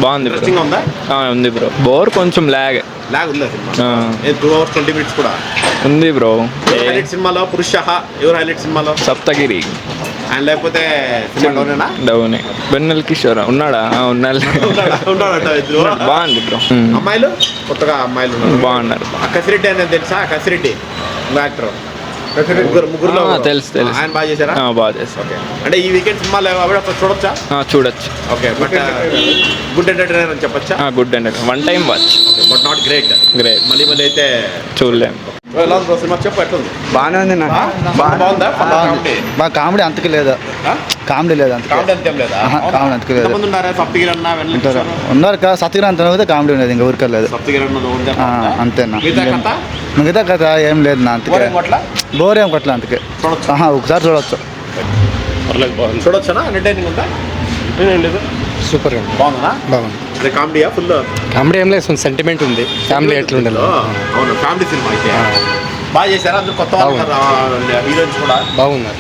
బాగుంది bro. Interesting ఉందా? ఉంది బ్రో. బోర్ కొంచెం లాగ్ ఉందా సినిమా? 2 hours 20 minutes కూడా ఉంది బ్రో. హైలైట్ సినిమాలో పురుషః ఎవరు హైలైట్ సినిమాలో? సప్తగిరి. అండ్ లేకపోతే సినిమా డౌనే. వెన్నెల కిషోర్ ఉన్నాడా? బాగుంది బ్రో. అమ్మాయిలు కొత్తగా అమ్మాయిలు బాగున్నారు. కసిరెడ్డి అనేది తెలుసా? కసిరెడ్డి యాక్టర్ ముగ్గురులో తెలుసు. ఆయన బాగా చేశారా? బాగా చేశారు. ఓకే. అంటే ఈ వీకెండ్ సినిమాలు అప్పుడు చూడొచ్చా? చూడొచ్చు. ఓకే. బట్ గుడ్ ఎంటర్టైనర్ అని చెప్పొచ్చా? Good and one time watch. But not great. మళ్ళీ అయితే చూడలేం. ఎలా ఉంది సినిమా? చెప్పు ఎట్లుంది? బాగానే ఉంది. బాగుందా? బాగా కామెడీ అంతకు లేదా? కామెడీ లేదా? కామెడీ అంతేం లేదా? కామెడీ అంతకు లేదు. ఎంతమంది ఉన్నారా? సప్తగిరి అన్న ఉన్నారు కదా. సత్యగిరి అంత అయితే కామెడీ ఉండేది, ఇంకా ఊరికలేదు. సప్తగిరి అన్న అంతేనా? మిగతా మిగతా కథ ఏం లేదు నా. అంతకే బోర్ ఏం కొట్టలే. అంతకే ఒకసారి చూడవచ్చు. చూడొచ్చా? ఎంటర్టైనింగ్ ఉందా? లేదు. సూపర్ బాగుందా? బాగుంది. కామెడీయా? ఫుల్ కామెడీ ఏం లేదు, సెంటిమెంట్ ఉంది. ఫ్యామిలీ ఎట్లా ఉండాలి? అవును, ఫ్యామిలీ సినిమా అయితే బాగా చేశారా? అందులో కొత్త హీరోయిన్స్ కూడా బాగున్నారు.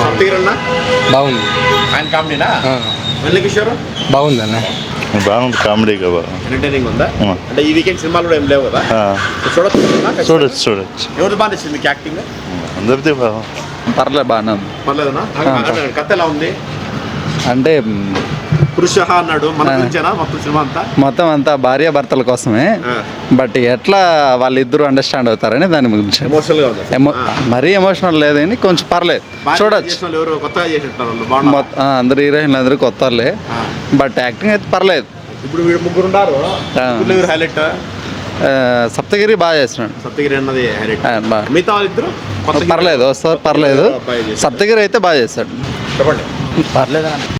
సప్తగిరి అన్న బాగుంది. ఆయన కామెడీనా? వెన్నెల కిషోర్ బాగుంది అన్న. బాగుంది. కామెడీ కదా. ఎంటర్టైనింగ్ ఉందా? అంటే ఈ వీకెండ్ సినిమాలు కూడా ఏం లేవు కదా? చూడొచ్చు. ఎవరు బాగా నచ్చింది మీకు యాక్టింగ్? అందరిది బాగా పర్లేదు, బాగానే ఉంది. పర్లేదనా? కథ ఎలా ఉంది? అంటే పురుషః అన్నాడు, మన గురించేనా మొత్తం సినిమా అంతా? మొత్తం అంతా భార్య భర్తల కోసమే. బట్ ఎట్లా వాళ్ళిద్దరూ అండర్స్టాండ్ అవుతారని దాని గురించి. ఎమోషనల్ గా ఉంది. మరీ ఎమోషనల్ లేదని కొంచెం పర్లేదు, చూడొచ్చు. ఎవరు కొత్తగా చేసినట్టు అందరు హీరోయిన్లు అందరూ కొత్త వాళ్ళే. బట్ యాక్టింగ్ అయితే పర్లేదు. ఇప్పుడు వీడు ముగ్గురు ఉన్నారు. హైలైట్ సప్తగిరి బాగా చేస్తున్నాడు. సప్తగిరి అన్నది హైలైట్. మిగతా వాళ్ళిద్దరు పర్లేదు, వస్తారు. పర్లేదు. సప్తగిరి అయితే బాగా చేస్తాడు. చెప్పండి. పర్లేదు.